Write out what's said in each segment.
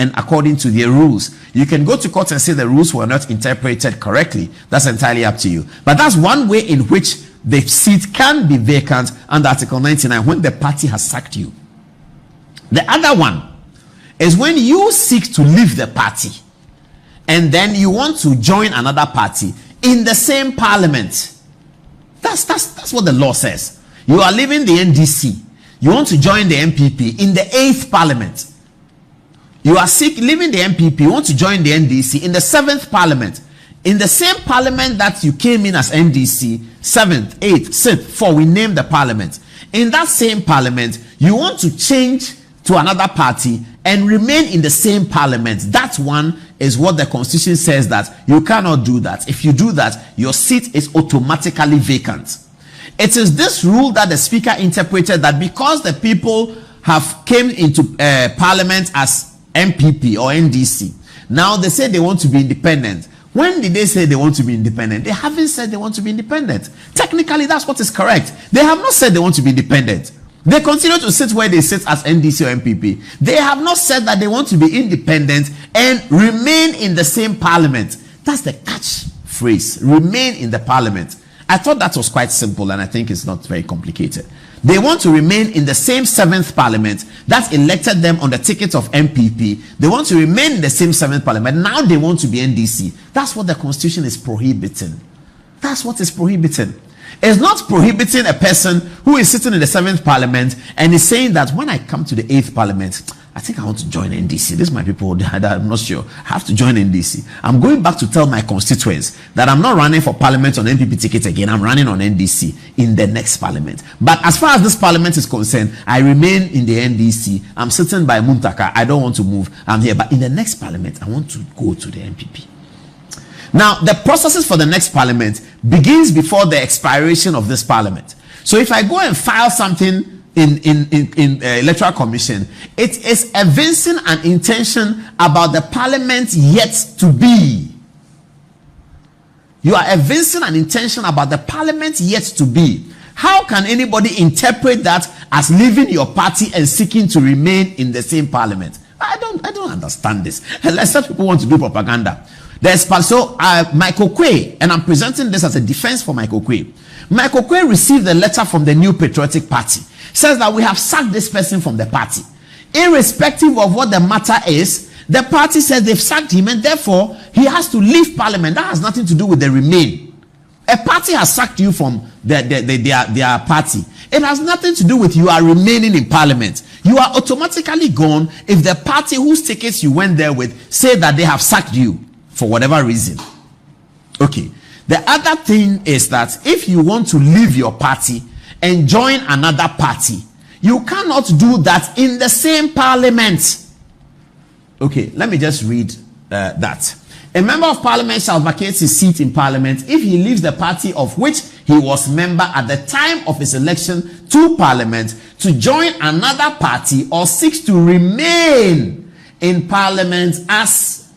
and according to their rules. You can go to court and say the rules were not interpreted correctly. That's entirely up to you. But that's one way in which the seat can be vacant under Article 99 when the party has sacked you. The other one is when you seek to leave the party and then you want to join another party in the same parliament. That's what the law says. You are leaving the NDC. You want to join the MPP in the 8th parliament. You are leaving the MPP. You want to join the NDC in the 7th parliament. In the same parliament that you came in as NDC, 7th, 8th, 6th, 4, we name the parliament. In that same parliament, you want to change to another party and remain in the same parliament. That one is what the constitution says that you cannot do that. If you do that, your seat is automatically vacant. It is this rule that the speaker interpreted, that because the people have came into parliament as MPP or NDC, now they say they want to be independent. When did they say they want to be independent? They haven't said they want to be independent. Technically, that's what is correct. They have not said they want to be independent. They continue to sit where they sit as NDC or MPP. They have not said that they want to be independent and remain in the same parliament. That's the catch phrase. Remain in the parliament. I thought that was quite simple, and I think it's not very complicated. They want to remain in the same 7th parliament that elected them on the ticket of MPP. They want to remain in the same 7th parliament. Now they want to be NDC. That's what the constitution is prohibiting. That's what is prohibiting. It's not prohibiting a person who is sitting in the 7th parliament and is saying that when I come to the 8th parliament, I think I want to join NDC. This is my people that I'm not sure. I have to join NDC. I'm going back to tell my constituents that I'm not running for parliament on NPP ticket again. I'm running on NDC in the next parliament. But as far as this parliament is concerned, I remain in the NDC. I'm sitting by Muntaka. I don't want to move. I'm here. But in the next parliament, I want to go to the NPP. Now, the processes for the next parliament begins before the expiration of this parliament. So if I go and file something in electoral commission, it is evincing an intention about the parliament yet to be. You are evincing an intention about the parliament yet to be. How can anybody interpret that as leaving your party and seeking to remain in the same parliament? I don't understand this. Unless some people want to do propaganda. There's also Michael Quay, and I'm presenting this as a defense for Michael Quay. Michael Quay received a letter from the New Patriotic Party. Says that we have sacked this person from the party. Irrespective of what the matter is, the party says they've sacked him and therefore he has to leave parliament. That has nothing to do with the remain. A party has sacked you from their party. It has nothing to do with you are remaining in parliament. You are automatically gone if the party whose tickets you went there with say that they have sacked you for whatever reason. Okay. The other thing is that if you want to leave your party and join another party, you cannot do that in the same parliament. Okay, let me just read that. A member of parliament shall vacate his seat in parliament if he leaves the party of which he was member at the time of his election to parliament to join another party or seeks to remain in parliament as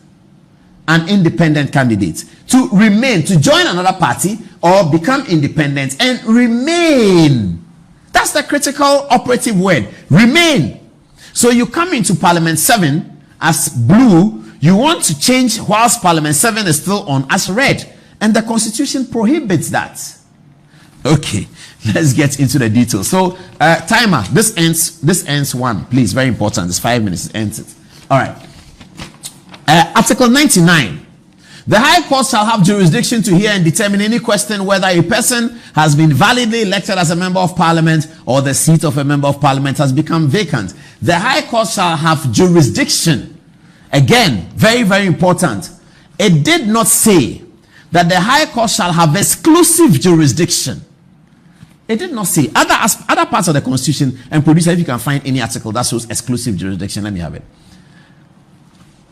an independent candidate. To remain, to join another party or become independent and remain. That's the critical operative word. Remain. So you come into Parliament 7 as blue. You want to change whilst Parliament 7 is still on as red. And the Constitution prohibits that. Okay, let's get into the details. So, timer. This ends 1. Please, very important. It's 5 minutes. It ends it. All right. Article 99. The High Court shall have jurisdiction to hear and determine any question whether a person has been validly elected as a member of parliament or the seat of a member of parliament has become vacant. The High Court shall have jurisdiction. Again, very, very important. It did not say that the High Court shall have exclusive jurisdiction. It did not say. Other parts of the Constitution, and producer, if you can find any article that shows exclusive jurisdiction, let me have it.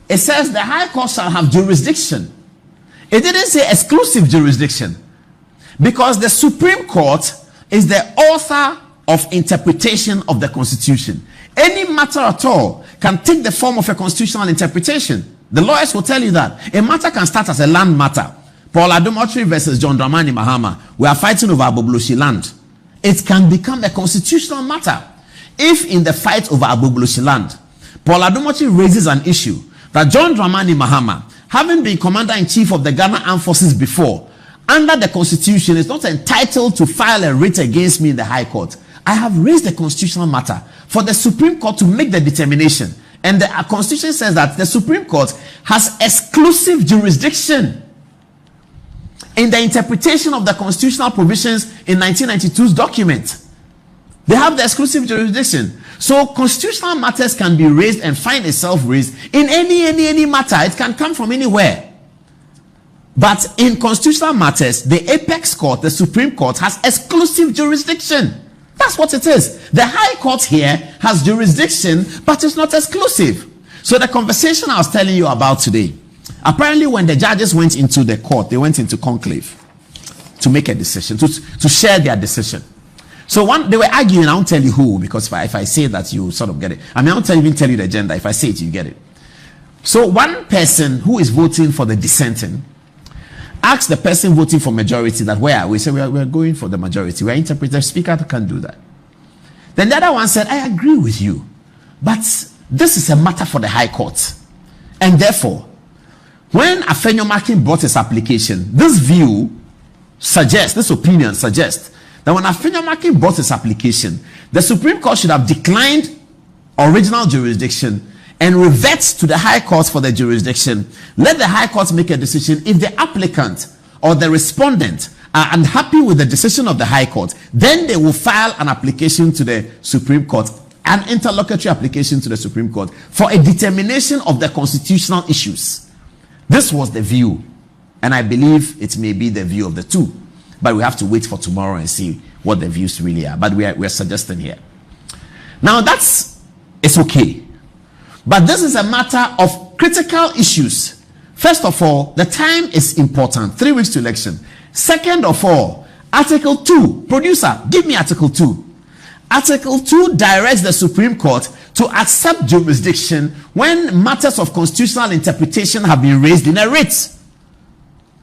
It says the High Court shall have jurisdiction. It didn't say exclusive jurisdiction, because the Supreme Court is the author of interpretation of the Constitution. Any matter at all can take the form of a constitutional interpretation. The lawyers will tell you that. A matter can start as a land matter. Paul Adomotri versus John Dramani Mahama. We are fighting over Abobloshi land. It can become a constitutional matter if in the fight over Abobloshi land, Paul Adomochi raises an issue that John Dramani Mahama, having been commander-in-chief of the Ghana Armed Forces before, under the Constitution, is not entitled to file a writ against me in the High Court. I have raised the constitutional matter for the Supreme Court to make the determination. And the Constitution says that the Supreme Court has exclusive jurisdiction in the interpretation of the constitutional provisions in 1992's document. They have the exclusive jurisdiction. So constitutional matters can be raised and find itself raised in any matter. It can come from anywhere. But in constitutional matters, the apex court, the Supreme Court, has exclusive jurisdiction. That's what it is. The High Court here has jurisdiction, but it's not exclusive. So the conversation I was telling you about today, apparently when the judges went into the court, they went into conclave to make a decision, to share their decision. So they were arguing. I won't tell you who, because if I say that, you sort of get it. I mean, I won't even tell you the agenda. If I say it, you get it. So one person who is voting for the dissenting asked the person voting for majority that where? We say we are going for the majority. We are interpreter, speaker can't do that. Then the other one said, I agree with you, but this is a matter for the High Court. And therefore, when Afenyo Makin brought his application, this opinion suggests that when Afenyo Makin brought his application, the Supreme Court should have declined original jurisdiction and reverts to the High Court for the jurisdiction. Let the High Court make a decision. If the applicant or the respondent are unhappy with the decision of the High Court, then they will file an application to the Supreme Court, an interlocutory application to the Supreme Court for a determination of the constitutional issues. This was the view, and I believe it may be the view of the two, but we have to wait for tomorrow and see what the views really are. But we're suggesting here. Now it's okay. But this is a matter of critical issues. First of all, the time is important. 3 weeks to election. Second of all, Article 2. Producer, give me Article 2. Article 2 directs the Supreme Court to accept jurisdiction when matters of constitutional interpretation have been raised in a writ.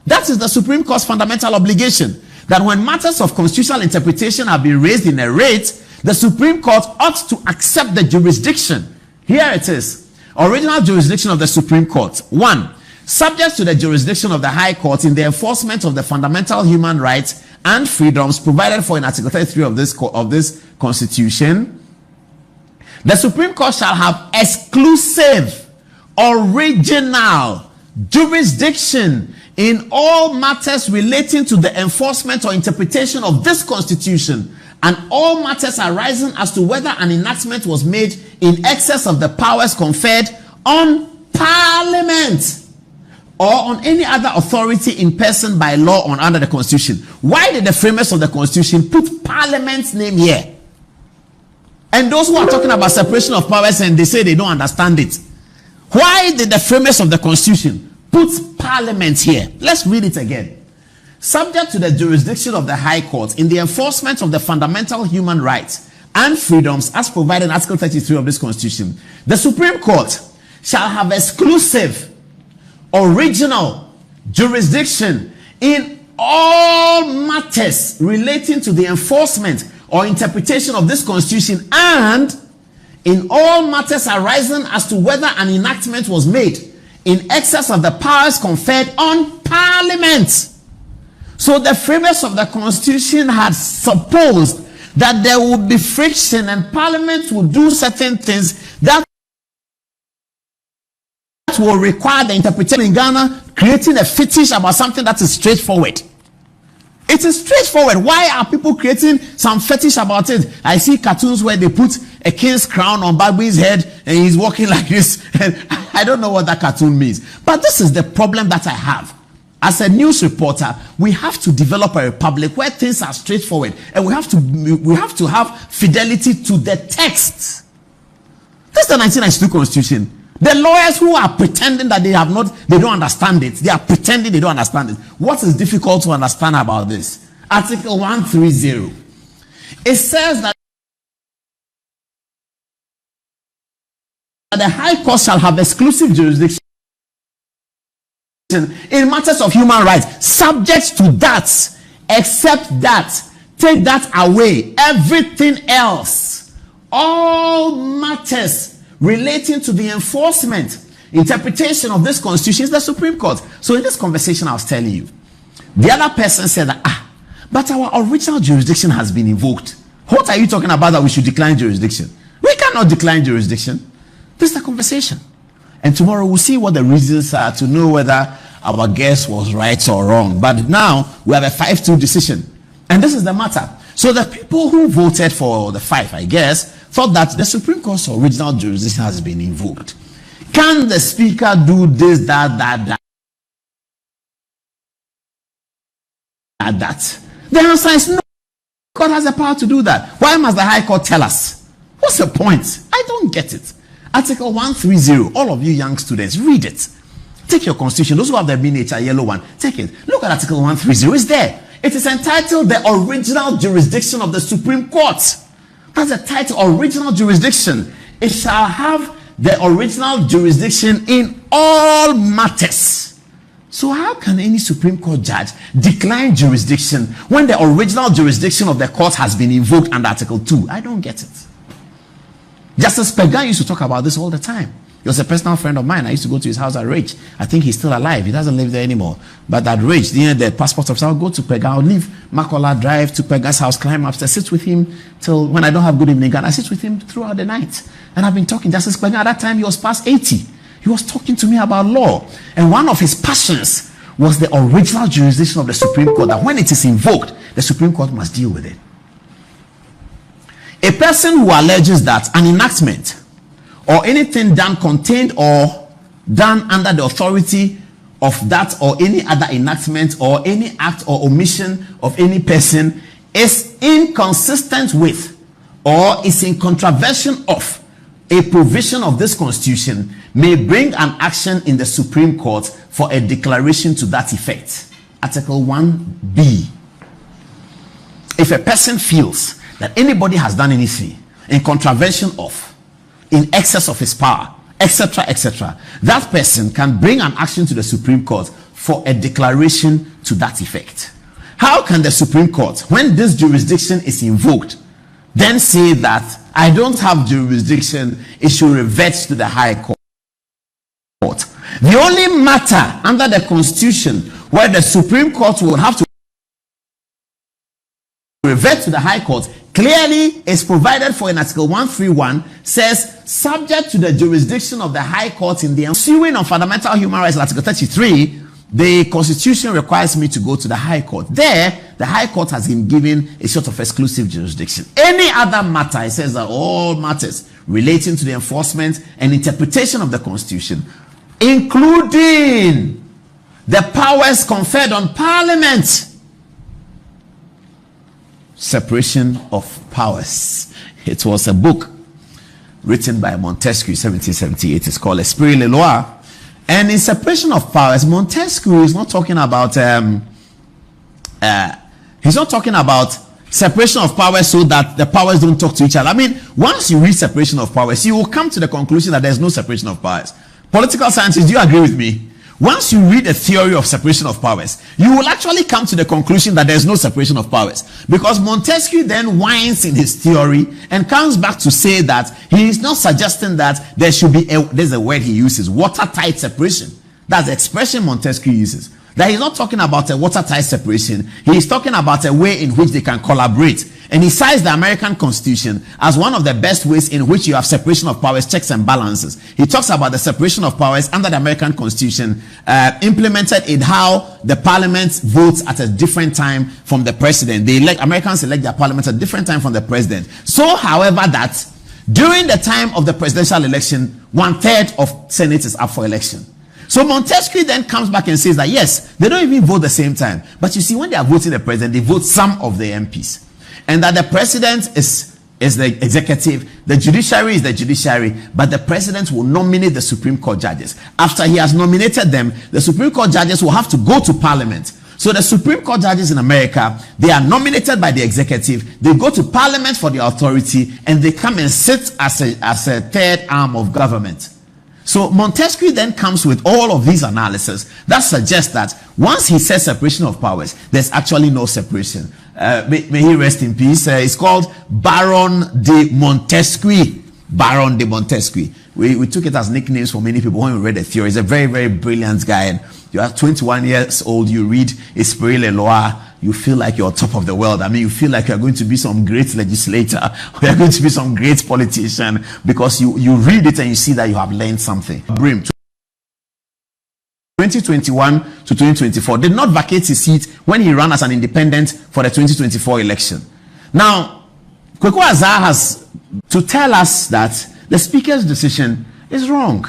That is the Supreme Court's fundamental obligation. That when matters of constitutional interpretation have been raised in a writ, the Supreme Court ought to accept the jurisdiction. Here it is. Original jurisdiction of the Supreme Court. 1. Subject to the jurisdiction of the High Court in the enforcement of the fundamental human rights and freedoms provided for in Article 33 of this Constitution, the Supreme Court shall have exclusive, original jurisdiction in all matters relating to the enforcement or interpretation of this Constitution, and all matters arising as to whether an enactment was made in excess of the powers conferred on Parliament or on any other authority in person by law or under the Constitution. Why did the framers of the Constitution put Parliament's name here? And those who are talking about separation of powers and they say they don't understand it, why did the framers of the Constitution put Parliament here? Let's read it again. Subject to the jurisdiction of the High Court in the enforcement of the fundamental human rights and freedoms as provided in Article 33 of this Constitution, the Supreme Court shall have exclusive, original jurisdiction in all matters relating to the enforcement or interpretation of this Constitution, and in all matters arising as to whether an enactment was made in excess of the powers conferred on Parliament. So the framers of the Constitution had supposed that there would be friction and Parliament would do certain things that will require the interpretation in Ghana, creating a fetish about something that is straightforward. It is straightforward. Why are people creating some fetish about it? I see cartoons where they put a king's crown on Babu's head and he's walking like this. And I don't know what that cartoon means. But this is the problem that I have. As a news reporter, we have to develop a republic where things are straightforward, and we have to have fidelity to the text. This is the 1992 Constitution. The lawyers who are pretending that they don't understand it, they are pretending they don't understand it. What is difficult to understand about this? Article 130. It says that the High Court shall have exclusive jurisdiction in matters of human rights, subject to that, except that, take that away, everything else, all matters relating to the enforcement, interpretation of this constitution is the Supreme Court. So in this conversation I was telling you, the other person said that, but our original jurisdiction has been invoked. What are you talking about that we should decline jurisdiction? We cannot decline jurisdiction. This is the conversation. And tomorrow we'll see what the reasons are to know whether our guess was right or wrong. But now we have a 5-2 decision. And this is the matter. So the people who voted for the 5, I guess, thought that the Supreme Court's original jurisdiction has been invoked. Can the speaker do this, that? The answer is no. God has the power to do that. Why must the High Court tell us? What's the point? I don't get it. Article 130, all of you young students, read it. Take your constitution. Those who have the miniature yellow one, take it. Look at Article 130. It's there. It is entitled the original jurisdiction of the Supreme Court. That's the title, original jurisdiction. It shall have the original jurisdiction in all matters. So how can any Supreme Court judge decline jurisdiction when the original jurisdiction of the court has been invoked under Article 2? I don't get it. Justice Pegan used to talk about this all the time. He was a personal friend of mine. I used to go to his house at Ridge. I think he's still alive. He doesn't live there anymore. But at Ridge, the passport officer, I'll go to Pegan. I'll leave Makola Drive to Pegan's house, climb upstairs, sit with him till when I don't have good evening. And I sit with him throughout the night. And I've been talking. Justice Pegan, at that time, he was past 80. He was talking to me about law. And one of his passions was the original jurisdiction of the Supreme Court, that when it is invoked, the Supreme Court must deal with it. A person who alleges that an enactment or anything done contained or done under the authority of that or any other enactment or any act or omission of any person is inconsistent with or is in contravention of a provision of this constitution may bring an action in the Supreme Court for a declaration to that effect. Article 1B. If a person feels that anybody has done anything in contravention of, in excess of his power, etc., etc., that person can bring an action to the Supreme Court for a declaration to that effect. How can the Supreme Court, when this jurisdiction is invoked, then say that I don't have jurisdiction, it should revert to the High Court? The only matter under the Constitution where the Supreme Court will have to revert to the High Court clearly is provided for in Article 131, says subject to the jurisdiction of the High Court in the ensuing of fundamental human rights. Article 33, the Constitution requires me to go to the High Court. There, the High Court has been given a sort of exclusive jurisdiction. Any other matter, it says that all matters relating to the enforcement and interpretation of the Constitution, including the powers conferred on Parliament. Separation of Powers. It was a book written by Montesquieu, 1778. It's called Esprit le Loi. And in Separation of Powers, Montesquieu is not talking about he's not talking about separation of powers so that the powers don't talk to each other. I mean, once you read Separation of Powers, you will come to the conclusion that there's no separation of powers. Political scientists, do you agree with me? Once you read a theory of separation of powers, you will actually come to the conclusion that there's no separation of powers. Because Montesquieu then whines in his theory and comes back to say that he is not suggesting that there should be there's a word he uses, watertight separation. That's the expression Montesquieu uses. That he's not talking about a watertight separation. He is talking about a way in which they can collaborate. And he cites the American Constitution as one of the best ways in which you have separation of powers, checks and balances. He talks about the separation of powers under the American Constitution, implemented in how the parliament votes at a different time from the president. Americans elect their parliament at a different time from the president. So, however, that during the time of the presidential election, 1/3 of Senate is up for election. So Montesquieu then comes back and says that yes, they don't even vote the same time. But you see, when they are voting the president, they vote some of the MPs. And that the president is the executive, the judiciary is the judiciary, but the president will nominate the Supreme Court judges. After he has nominated them, the Supreme Court judges will have to go to Parliament. So the Supreme Court judges in America, they are nominated by the executive, they go to Parliament for the authority, and they come and sit as a third arm of government. So Montesquieu then comes with all of these analyses that suggest that once he says separation of powers, there's actually no separation. May he rest in peace. It's called Baron de Montesquieu. Baron de Montesquieu. we took it as nicknames for many people when we read the theory. He's a very, very brilliant guy. And you are 21 years old, you read Esprit Le Loi, you feel like you're top of the world. I mean, you feel like you're going to be some great legislator, or you're going to be some great politician, because you read it and you see that you have learned something. Brim, 2021 to 2024, did not vacate his seat when he ran as an independent for the 2024 election. Now, Kwaku Azar has to tell us that the speaker's decision is wrong,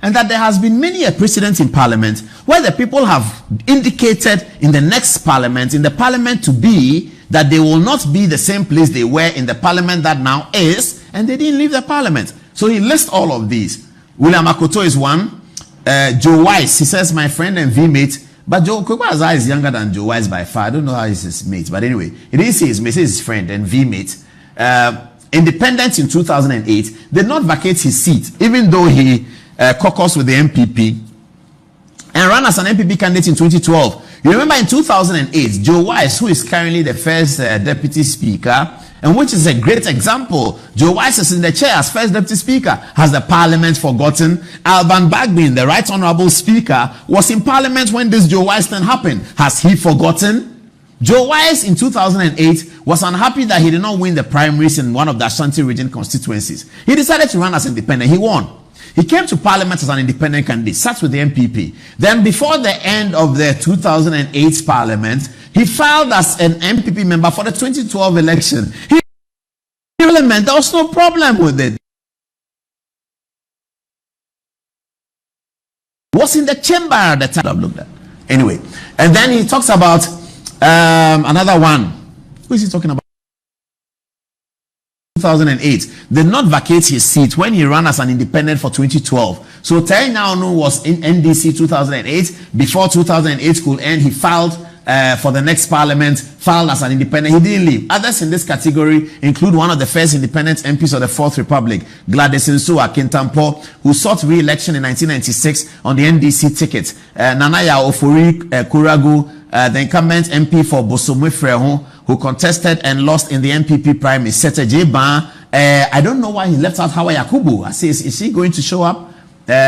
and that there has been many a precedent in parliament where the people have indicated in the next parliament, in the parliament to be, that they will not be the same place they were in the parliament that now is, and they didn't leave the parliament. So he lists all of these. William Akoto is one. Joe Wise, he says, my friend and V-mate, but Kwaku Azar is younger than Joe Wise by far. I don't know how he's his mate, but anyway, he didn't say his mate, his friend and V-mate. Independent in 2008, did not vacate his seat, even though he caucused with the MPP and ran as an MPP candidate in 2012. You remember in 2008, Joe Wise, who is currently the first deputy speaker, and which is a great example. Joe Wise is in the chair as first deputy speaker. Has the parliament forgotten? Alban Bagbin, the right honorable speaker, was in parliament when this Joe Wise thing happened. Has he forgotten? Joe Wise in 2008 was unhappy that he did not win the primaries in one of the Ashanti region constituencies. He decided to run as independent. He won. He came to parliament as an independent candidate, sat with the MPP. Then before the end of the 2008 parliament, he filed as an MPP member for the 2012 election. There was no problem with it. Was in the chamber at the time. I've looked at. Anyway, and then he talks about another one. Who is he talking about? 2008 did not vacate his seat when he ran as an independent for 2012. So Terry Naunu was in NDC 2008. Before 2008 could end, he filed for the next parliament, filed as an independent. He didn't leave. Others in this category include one of the first independent MPs of the Fourth Republic, Gladys Nsua Kintampo, who sought re-election in 1996 on the NDC ticket. Nanaya Ofori Kuragu, the incumbent MP for Bosomwe Freho, who contested and lost in the MPP primary. Sete J. Ban, I don't know why he left out Hawa Yakubu. I say, is he going to show up?